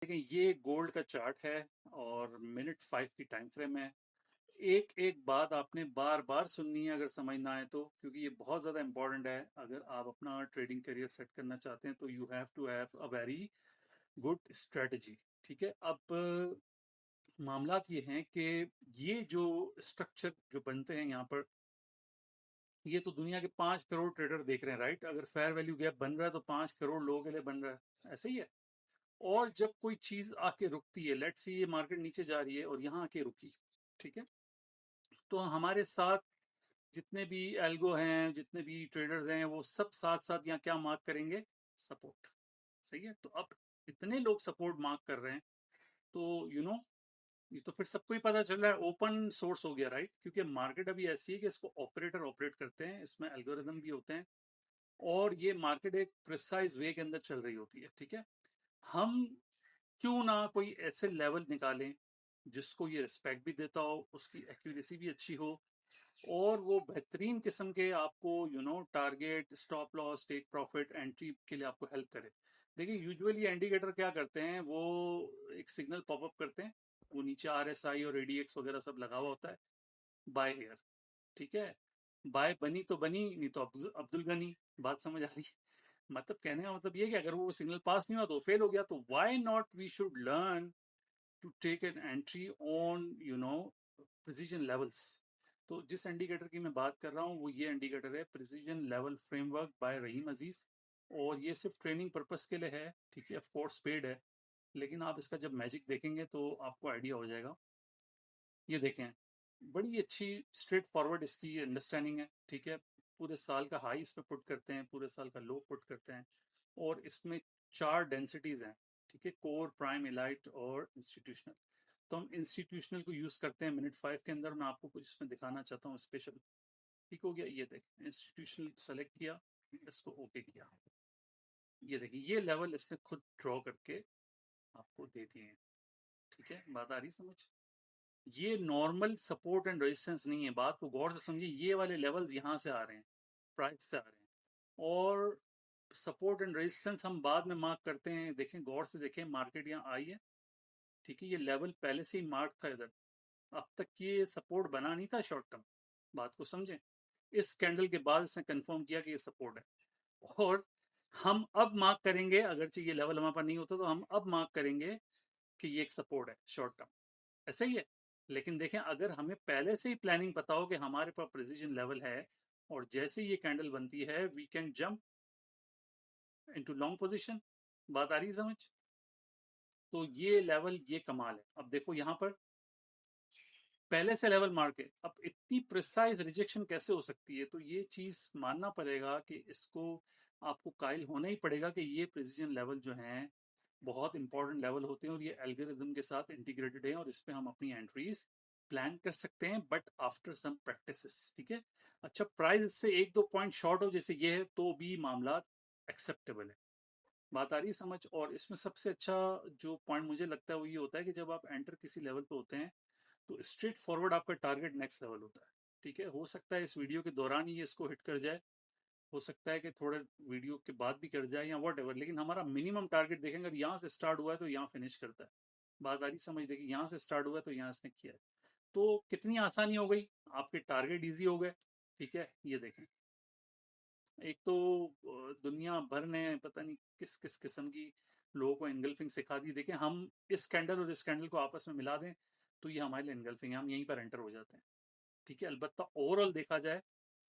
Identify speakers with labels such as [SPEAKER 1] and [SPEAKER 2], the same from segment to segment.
[SPEAKER 1] देखें ये गोल्ड का चार्ट है और मिनट 5 की टाइम फ्रेम है। एक एक बात आपने बार बार सुननी है अगर समझ ना आए तो, क्योंकि ये बहुत ज़्यादा इंपॉर्टेंट है। अगर आप अपना ट्रेडिंग करियर सेट करना चाहते हैं तो you have to have a very good strategy. ठीक है, अब मामलात ये हैं कि ये जो स्ट्रक्चर जो बनते हैं यहाँ पर, ये तो दुनिया के 5 करोड़ ट्रेडर देख रहे हैं, राइट? अगर फेयर वैल्यू गैप बन रहा है तो 5 करोड़ लोगों के लिए बन रहा है, ऐसे ही है। और जब कोई चीज आके रुकती है, लेट्स सी ये मार्केट नीचे जा रही है और यहाँ आके रुकी, ठीक है, तो हमारे साथ जितने भी एल्गो हैं, जितने भी ट्रेडर्स हैं, वो सब साथ साथ यहाँ क्या मार्क करेंगे? सपोर्ट। सही है, तो अब इतने लोग सपोर्ट मार्क कर रहे हैं तो ये तो फिर सबको ही पता चल रहा है, ओपन सोर्स हो गया, राइट? क्योंकि मार्केट अभी ऐसी है कि इसको ऑपरेटर ऑपरेट करते हैं, इसमें एल्गोरिदम भी होते हैं और ये मार्केट एक प्रिसाइज वे के अंदर चल रही होती है। ठीक है, हम क्यों ना कोई ऐसे लेवल निकालें जिसको ये रिस्पेक्ट भी देता हो, उसकी एक्यूरेसी भी अच्छी हो और वो बेहतरीन किस्म के आपको target, stop loss, take profit, entry के लिए आपको हेल्प करे। देखिए यूजुअली इंडिकेटर क्या करते हैं, वो एक सिग्नल पॉपअप करते हैं, वो नीचे आरएसआई और एडीएक्स वगैरह सब लगा हुआ होता है, बाय हेयर। ठीक है, बाय बनी तो बनी, नहीं तो अब्दुल अब्दुल गनी। बात समझ आ रही है? मतलब कहने का मतलब ये कि अगर वो सिग्नल पास नहीं हुआ तो फेल हो गया, तो why not we should learn to take an entry on precision levels. तो जिस इंडिकेटर की मैं बात कर रहा हूँ वो ये इंडिकेटर है, प्रिसीजन लेवल फ्रेमवर्क बाय रहीम अजीज। और ये सिर्फ ट्रेनिंग पर्पस के लिए है, ठीक है, ऑफ कोर्स पेड है, लेकिन आप इसका जब मैजिक देखेंगे तो आपको आइडिया हो जाएगा। ये देखें, बड़ी अच्छी स्ट्रेट फॉरवर्ड इसकी अंडरस्टैंडिंग है। ठीक है, पूरे साल का हाई इस पे पुट करते हैं, पूरे साल का लो पुट करते हैं और इसमें 4 डेंसिटीज हैं। ठीक है, कोर, प्राइम, इलाइट और इंस्टीट्यूशनल। तो हम इंस्टीट्यूशनल को यूज करते हैं मिनट 5 के अंदर। मैं आपको कुछ इसमें दिखाना चाहता हूँ स्पेशल। ठीक हो गया, ये देखें, इंस्टीट्यूशनल सेलेक्ट किया, इसको ओके किया, ये देखिए ये लेवल इसने खुद ड्रॉ करके आपको दे दिए हैं। ठीक है, बात आ रही समझ? ये नॉर्मल सपोर्ट एंड रेजिस्टेंस नहीं है, बात को गौर से समझिए। ये वाले लेवल्स यहाँ से आ रहे हैं, प्राइस से आ रहे हैं, और सपोर्ट एंड रेजिस्टेंस हम बाद में मार्क करते हैं। देखें, गौर से देखें, मार्केट यहाँ आई है, ठीक है, ये लेवल पहले से ही मार्क था इधर। अब तक ये सपोर्ट बना नहीं था शॉर्ट टर्म, बात को समझें। इस कैंडल के बाद इसने कंफर्म किया कि ये सपोर्ट है और हम अब मार्क करेंगे, अगरचे ये लेवल हमारे पास नहीं होता तो हम अब मार्क करेंगे कि ये एक सपोर्ट है शॉर्ट टर्म। ऐसा ही है। लेकिन देखें, अगर हमें पहले से ही प्लानिंग पता हो कि हमारे पास प्रिसीजन लेवल है और जैसे ये कैंडल बनती है we can jump into long position. बात आ रही है समझ? तो ये लेवल, ये कमाल है। अब देखो यहाँ पर पहले से लेवल मार्क है, अब इतनी प्रिसाइज रिजेक्शन कैसे हो सकती है? तो ये चीज मानना पड़ेगा कि इसको आपको कायल होना ही पड़ेगा कि ये प्रिसीजन लेवल जो हैं बहुत इंपॉर्टेंट लेवल होते हैं और ये एल्गोरिदम के साथ इंटीग्रेटेड है और इस पे हम अपनी एंट्रीज प्लान कर सकते हैं, बट आफ्टर सम प्रैक्टिसेस। ठीक है, अच्छा, प्राइस इससे 1-2 पॉइंट शॉर्ट हो जैसे ये है तो भी मामला एक्सेप्टेबल है। बात आ रही है समझ? और इसमें सबसे अच्छा जो पॉइंट मुझे लगता है वो ये होता है कि जब आप एंटर किसी लेवल पे होते हैं तो स्ट्रेट फॉरवर्ड आपका टारगेट नेक्स्ट लेवल होता है। ठीक है, हो सकता है इस वीडियो के दौरान ही इसको हिट कर जाए, हो सकता है कि थोड़ा वीडियो के बाद भी कर जाए या वॉट एवर, लेकिन हमारा मिनिमम टारगेट देखेंगे, अगर यहाँ से स्टार्ट हुआ है तो यहाँ फिनिश करता है। बात आ रही समझ? देखिए, यहाँ से स्टार्ट हुआ है तो यहाँ इसने किया है, तो कितनी आसानी हो गई, आपके टारगेट इजी हो गए। ठीक है, ये देखें, एक तो दुनिया भर ने पता नहीं किस किस किस्म की लोगों को एंगल्फिंग सिखा दी। देखें, हम इस कैंडल और इस कैंडल को आपस में मिला दें तो ये हमारे लिए एंगल्फिंग है, हम यहीं पर एंटर हो जाते हैं। ठीक है, अलबत्ता ओवरऑल देखा जाए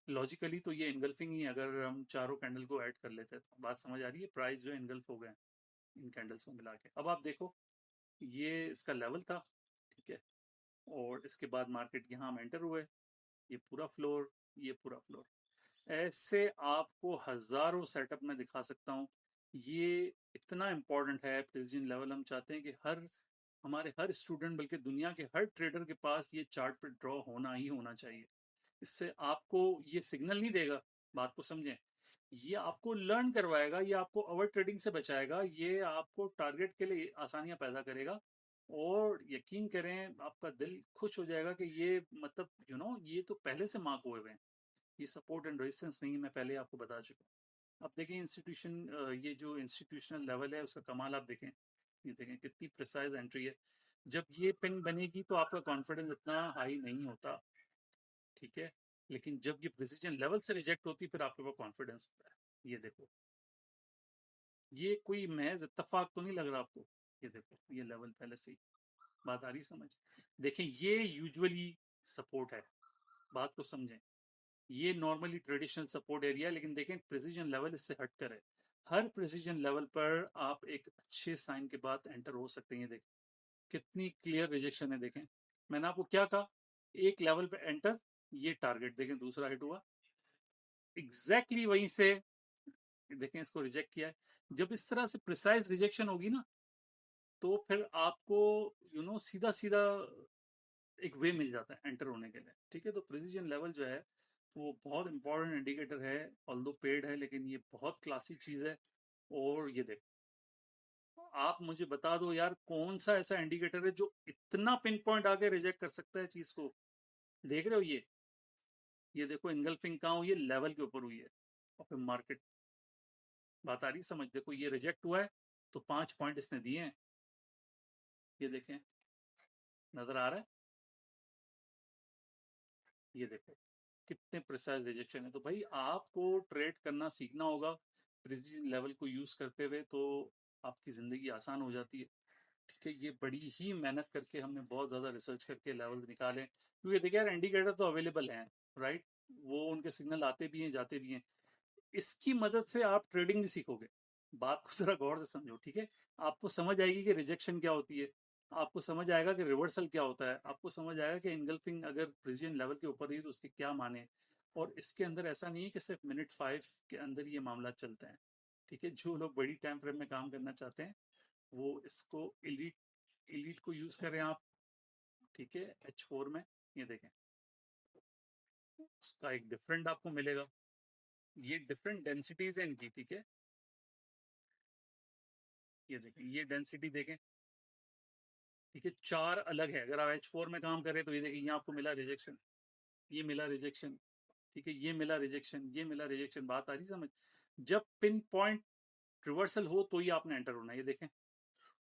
[SPEAKER 1] लॉजिकली तो ये एनगल्फिंग ही, अगर हम चारों कैंडल को ऐड कर लेते हैं तो। बात समझ आ रही है? प्राइस जो एनगल्फ हो गए इन कैंडल्स को मिला के। अब आप देखो, ये इसका लेवल था, ठीक है, और इसके बाद मार्केट यहाँ हम एंटर हुए, ये पूरा फ्लोर, ये पूरा फ्लोर। ऐसे आपको हजारों सेटअप में दिखा सकता हूँ। ये इतना इंपॉर्टेंट है प्रिसिजन लेवल, हम चाहते हैं कि हमारे हर स्टूडेंट, बल्कि दुनिया के हर ट्रेडर के पास ये चार्ट पर ड्रॉ होना ही होना चाहिए। इससे आपको ये सिग्नल नहीं देगा, बात को समझें, ये आपको लर्न करवाएगा, ये आपको ओवर ट्रेडिंग से बचाएगा, ये आपको टारगेट के लिए आसानियां पैदा करेगा। और यकीन करें, आपका दिल खुश हो जाएगा कि ये मतलब ये तो पहले से मार्क हुए हुए हैं। ये सपोर्ट एंड रेजिस्टेंस नहीं है, मैं पहले आपको बता चुका हूँ। अब देखें इंस्टीट्यूशन, ये जो इंस्टीट्यूशनल लेवल है उसका कमाल आप देखें, ये देखें कितनी प्रिसाइज एंट्री है। जब ये पिन बनेगी तो आपका कॉन्फिडेंस इतना हाई नहीं होता, ठीक है, लेकिन जब ये प्रिसीजन लेवल से रिजेक्ट होती फिर आपके पास कॉन्फिडेंस होता है। ये देखो, ये कोई महज इत्तेफाक तो नहीं लग रहा आपको? ये देखो ये लेवल पहले से ही, बात आ रही समझ? देखें ये यूजुअली सपोर्ट है, बात को समझें। ये नॉर्मली ट्रेडिशनल सपोर्ट एरिया है, लेकिन देखें प्रिसीजन लेवल इससे हटकर है। हर प्रिसीजन लेवल पर आप एक अच्छे साइन के बाद एंटर हो सकते हैं। देखें कितनी क्लियर रिजेक्शन है। देखें मैंने आपको क्या कहा, एक लेवल पे एंटर, ये टारगेट देखें दूसरा हिट हुआ, एग्जैक्टली वहीं से देखें इसको रिजेक्ट किया है। जब इस तरह से प्रिसाइज रिजेक्शन होगी ना, तो फिर आपको सीधा सीधा एक वे मिल जाता है एंटर होने के लिए, ठीक है। तो प्रिसीजन लेवल जो है वो बहुत इंपॉर्टेंट इंडिकेटर है, ऑल्दो पेड है, लेकिन ये बहुत क्लासी चीज है। और ये देखो, आप मुझे बता दो यार कौन सा ऐसा इंडिकेटर है जो इतना पिन पॉइंट आके रिजेक्ट कर सकता है चीज को। देख रहे हो ये देखो इनगल्फिंग कहाँ हुई है, लेवल के ऊपर हुई है, और फिर मार्केट, बात आ रही समझ? देखो ये रिजेक्ट हुआ है तो 5 पॉइंट इसने दिए हैं, ये देखें, नजर आ रहा है? ये देखो कितने प्रिसाइज रिजेक्शन है। तो भाई आपको ट्रेड करना सीखना होगा प्रिसीजन लेवल को यूज करते हुए, तो आपकी जिंदगी आसान हो जाती है, ठीक है। ये बड़ी ही मेहनत करके हमने बहुत ज्यादा रिसर्च करके लेवल्स निकाले, क्योंकि देखिए यार इंडिकेटर तो अवेलेबल हैं, राइट, वो उनके सिग्नल आते भी हैं जाते भी हैं। इसकी मदद से आप ट्रेडिंग भी सीखोगे। बात को जरा गौर से समझो, ठीक है। आपको समझ आएगी कि रिजेक्शन क्या होती है, आपको समझ आएगा कि रिवर्सल क्या होता है, आपको समझ आएगा कि इनगल्फिंग अगर प्रिसिजन लेवल के ऊपर ही तो उसके क्या माने। और इसके अंदर ऐसा नहीं है कि सिर्फ मिनट 5 के अंदर ये मामला चलते हैं, ठीक है। जो लोग बड़ी टाइम फ्रेम में काम करना चाहते हैं वो इसको इलीट इलीट को यूज करें आप, ठीक है, H4 में। ये देखें उसका एक डिफरेंट आपको मिलेगा, ये डिफरेंट डेंसिटीज है इनकी, ठीक है। ये देखें ये डेंसिटी देखें, ठीक है, 4 अलग है। अगर आप H4 में काम करें तो ये देखिए यहाँ आपको मिला रिजेक्शन, ये मिला रिजेक्शन, ठीक है, ये मिला रिजेक्शन, ये मिला रिजेक्शन। बात आ रही समझ? जब पिन पॉइंट रिवर्सल हो तो ही आपने एंटर होना है। ये देखें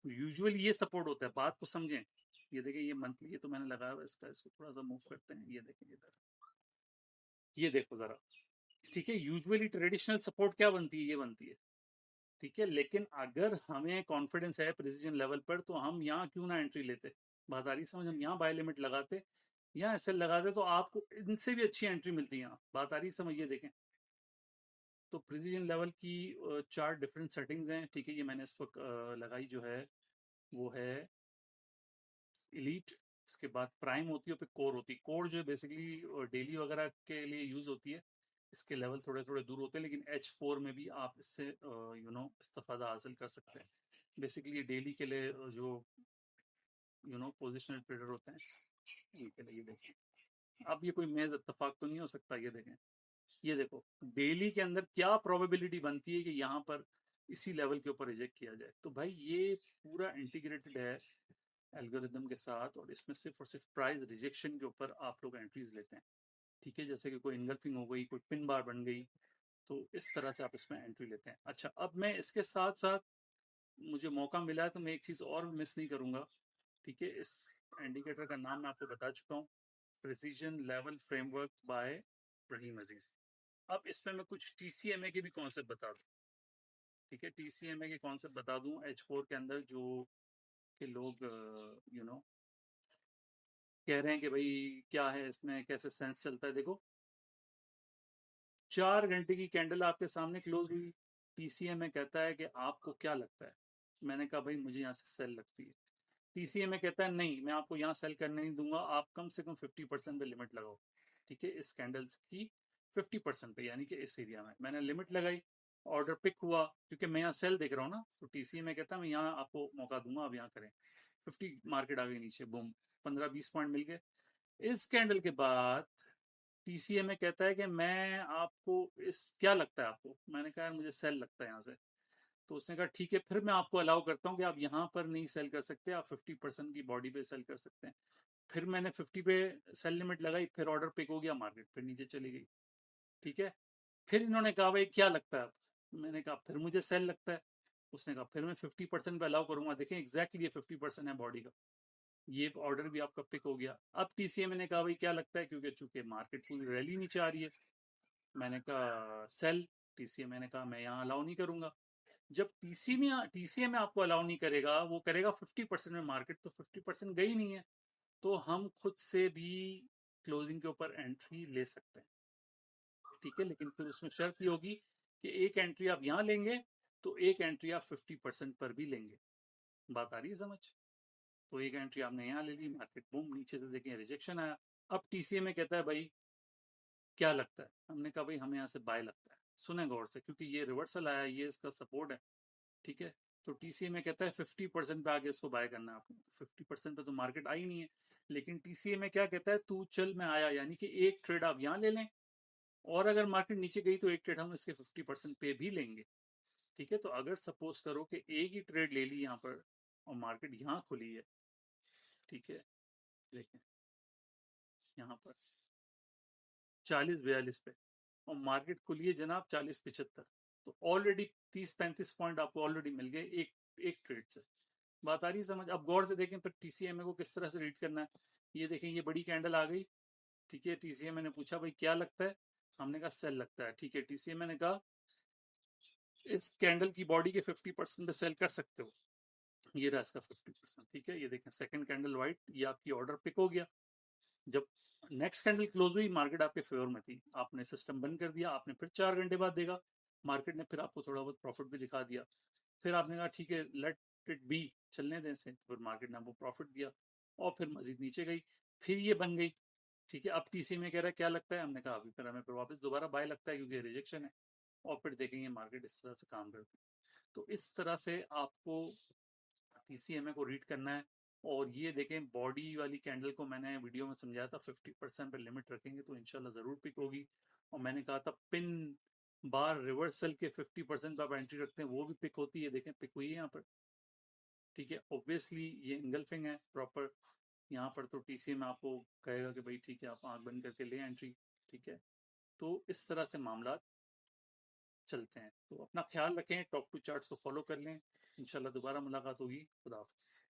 [SPEAKER 1] यूजुअली ये सपोर्ट होता है, बात को समझें। ये देखें ये मंथली, ये तो मैंने लगाया हुआ इसका, इसको थोड़ा सा मूव करते हैं। ये देखें इधर, ये देखो जरा, ठीक है। यूजुअली ट्रेडिशनल सपोर्ट क्या बनती है, ये बनती है, ठीक है। लेकिन अगर हमें कॉन्फिडेंस है प्रिसीजन लेवल पर तो हम यहाँ क्यों ना एंट्री लेते? बात आ रही समझ? हम यहाँ बाय लिमिट लगाते, यहाँ एसएल लगाते, तो आपको इनसे भी अच्छी एंट्री मिलती है यहाँ। बात आ रही समझ? ये देखें, तो प्रिसीजन लेवल की 4 डिफरेंट सेटिंग्स हैं, ठीक है। ये मैंने इस वक्त लगाई जो है वो है इलीट, इसके बाद प्राइम होती है, फिर कोर होती है। कोर जो है बेसिकली डेली वगैरह के लिए यूज होती है, इसके लेवल थोड़े थोड़े दूर होते हैं, लेकिन H4 में भी आप इससे इस्तेफादा हासिल कर सकते हैं। बेसिकली डेली के लिए जो पोजिशनल ट्रेडर होते हैं उनके लिए। ये देखें, अब ये कोई मेज इत्तेफाक तो नहीं हो सकता। ये देखें, ये देखो डेली के अंदर क्या प्रोबेबिलिटी बनती है कि यहाँ पर इसी लेवल के ऊपर रिजेक्ट किया जाए। तो भाई ये पूरा इंटीग्रेटेड है एल्गोरिदम के साथ, और इसमें सिर्फ और सिर्फ प्राइस रिजेक्शन के ऊपर आप लोग एंट्रीज लेते हैं, ठीक है। जैसे कि कोई इनगल्फिंग हो गई, कोई पिन बार बन गई, तो इस तरह से आप इसमें एंट्री लेते हैं। अच्छा, अब मैं इसके साथ साथ मुझे मौका मिला है तो मैं एक चीज़ और मिस नहीं करूंगा, ठीक है। इस इंडिकेटर का नाम मैं आपको बता चुका हूँ, प्रिसीजन लेवल फ्रेमवर्क बाय रहीम अजीज। अब इसमें मैं कुछ TCMA के भी कॉन्सेप्ट बता दूं, ठीक है। TCMA के कॉन्सेप्ट बता दूं H4 के अंदर, जो कि लोग कह रहे हैं कि भाई क्या है इसमें, कैसे सेंस चलता है। देखो 4 घंटे की कैंडल आपके सामने क्लोज हुई, TCMA कहता है कि आपको क्या लगता है? मैंने कहा भाई मुझे यहाँ से सेल लगती है। TCMA कहता है नहीं, मैं आपको यहाँ सेल करने नहीं दूंगा, आप कम से कम 50% पे लिमिट लगाओ, ठीक है, इस कैंडल्स की 50% पे, यानी कि इस एरिया में। मैंने लिमिट लगाई, ऑर्डर पिक हुआ, क्योंकि मैं यहाँ सेल देख रहा हूँ ना, तो TCMA कहता है मैं यहाँ आपको मौका दूंगा, आप यहाँ करें। 50 मार्केट आ गई नीचे, बूम, 15-20 पॉइंट मिल गए। इस कैंडल के बाद TCMA कहता है कि मैं आपको इस क्या लगता है आपको? मैंने कहा मुझे सेल लगता है यहाँ से। तो उसने कहा ठीक है, फिर मैं आपको अलाउ करता हूँ कि आप यहाँ पर नहीं सेल कर सकते, आप 50% की बॉडी पे सेल कर सकते हैं। फिर मैंने 50 पे सेल लिमिट लगाई, फिर ऑर्डर पिक हो गया, मार्केट फिर नीचे चली गई, ठीक है। फिर इन्होंने कहा भाई क्या लगता है? मैंने कहा फिर मुझे सेल लगता है। उसने कहा फिर मैं 50% पे अलाउ करूंगा। देखें एग्जैक्टली ये 50% है बॉडी का, ये ऑर्डर भी आपका पिक हो गया। अब टीसीएमए ने कहा भाई क्या लगता है, क्योंकि चूंकि मार्केट पूरी रैली नीचे आ रही है, मैंने कहा सेल। टीसीएमए ने कहा मैं यहाँ अलाउ नहीं करूंगा। जब टीसीएमए आपको अलाउ नहीं करेगा, वो करेगा 50% में, मार्केट तो 50% गई नहीं है, तो हम खुद से भी क्लोजिंग के ऊपर एंट्री ले सकते हैं, ठीक है। लेकिन फिर उसमें शर्त ये होगी कि एक एंट्री आप यहाँ लेंगे तो एक एंट्री आप 50% पर भी लेंगे। बात आ रही है समझ? तो एक एंट्री आपने यहाँ ले ली, मार्केट बूम नीचे से देखें रिजेक्शन आया। अब टीसीएमए कहता है भाई क्या लगता है, हमने कहा भाई हमें यहाँ से बाय लगता है। सुने गौर से, क्योंकि ये रिवर्सल आया, ये इसका सपोर्ट है, ठीक है। तो टीसीएमए कहता है 50% पे आगे इसको बाय करना है आपने। 50% पे तो मार्केट आई नहीं है, लेकिन टीसीएमए क्या कहता है, तू चल मैं आया, यानी कि एक ट्रेड आप यहाँ ले लें, और अगर मार्केट नीचे गई तो एक ट्रेड हम इसके 50% पे भी लेंगे, ठीक है। तो अगर सपोज करो कि एक ही ट्रेड ले ली यहाँ पर और मार्केट यहाँ खुली है, ठीक है, देखें यहाँ पर 40-42 पे, और मार्केट खुली है जनाब 40-75, तो ऑलरेडी 30-35 पॉइंट आपको ऑलरेडी मिल गए एक एक ट्रेड से। बात आ रही है समझ? अब गौर से देखें फिर टीसीएमए को किस तरह से रीड करना है। ये देखें ये बड़ी कैंडल आ गई, ठीक है। टीसीएमए ने पूछा भाई क्या लगता है, हमने कहा सेल लगता है, ठीक है। टीसीएमए ने कहा इस कैंडल की बॉडी के 50% पे सेल कर सकते हो, ये रहा इसका 50%, ठीक है। ये देखें सेकंड कैंडल व्हाइट, ये आपकी ऑर्डर पिक हो गया। जब नेक्स्ट कैंडल क्लोज हुई, मार्केट आपके फेवर में थी, आपने सिस्टम बंद कर दिया, आपने फिर 4 घंटे बाद देखा मार्केट ने फिर आपको थोड़ा बहुत प्रॉफिट भी दिखा दिया, फिर आपने कहा ठीक है लेट इट बी, चलने दें से, फिर मार्केट ने आपको प्रॉफिट दिया और फिर मजीद नीचे गई, फिर ये बन गई, ठीक है। अब टीसी में कह रहा है क्या लगता है, हमने कहा अभी फिर हमें फिर वापस दोबारा बाय लगता है क्योंकि रिजेक्शन है, और फिर देखेंगे मार्केट इस तरह से काम करती है। तो इस तरह से आपको टीसीएमए को रीड करना है। और ये देखें बॉडी वाली कैंडल को मैंने वीडियो में समझाया था, 50% पे लिमिट रखेंगे तो इंशाल्लाह ज़रूर पिक होगी। और मैंने कहा था पिन बार रिवर्सल के 50% पे आप एंट्री रखते हैं वो भी पिक होती है, देखें पिक हुई है यहाँ पर, ठीक है। ऑब्वियसली ये इंगल्फिंग है प्रॉपर, यहाँ पर तो टीसीए में आपको कहेगा कि भाई ठीक है आप आंख बंद करके ले एंट्री, ठीक है। तो इस तरह से मामला चलते हैं। तो अपना ख्याल रखें, टॉप टू चार्ट्स को फॉलो कर लें, इंशाल्लाह दोबारा मुलाकात होगी। खुदा हाफिज़।